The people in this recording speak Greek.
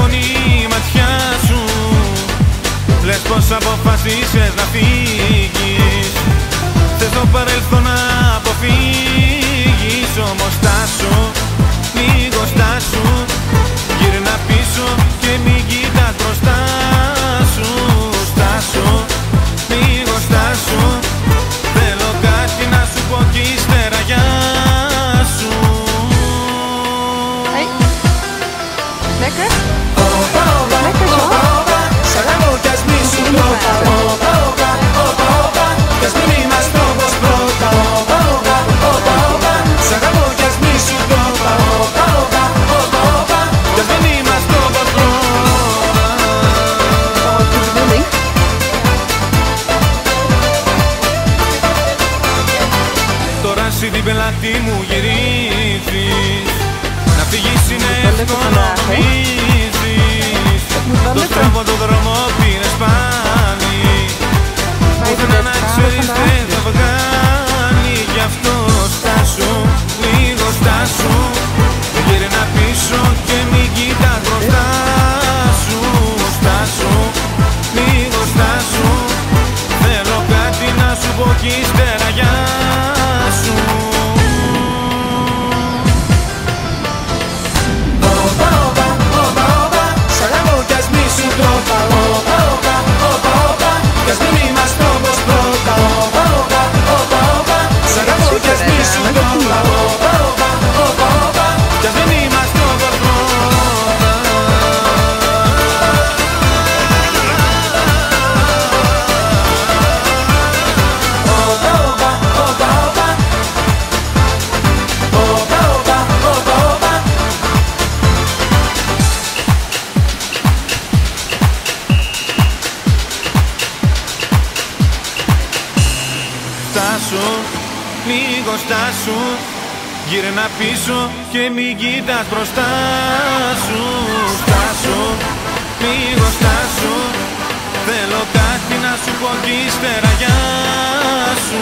σκοτώνει η ματιά σου. Λες πως αποφασίσες να φύγεις. Θες το παρελθόν να αποφύγεις. Όμως στάσου, λίγο στάσου. Γύρνα πίσω και μην κοιτάς μπροστά σου. Στάσου, λίγο στάσου. Θέλω κάτι να σου πω κι ύστερα γεια σου. Lekker? Lekker zo? Σ' αγαπώ κι ας μη σου το είπα. Κι ας μην είμαστε όπως πρώτα. Σ' αγαπώ κι ας μη σου το είπα. Κι ας μην είμαστε όπως πρώτα. Τώρα εσύ την πελάτη μου γυρίζεις. Να φύγεις είναι εύκολο νομίζεις. Το στραβό το δρόμο πήρες πάλι. Πουθενά να ξέρεις δεν θα βγάλει. Γι' αυτό στάσου, λίγο στάσου. Γύρνα πίσω και μην κοιτάς μπροστά σου. Στάσου, λίγο στάσου. Θέλω κάτι να σου πω κι ύστερα γεια σου. Σ' αγαπώ κι ας μη σου το είπα. Κι ας μην είμαστε όπως πρώτα. Σ' αγαπώ κι ας μη σου το είπα. Κι ας μην είμαστε όπως πρώτα. Στάσου, λίγο στάσου. Γύρνα πίσω και μην κοιτάς μπροστά σου. Στάσου, λίγο στάσου. Θέλω κάτι να σου πω κι ύστερα γεια σου.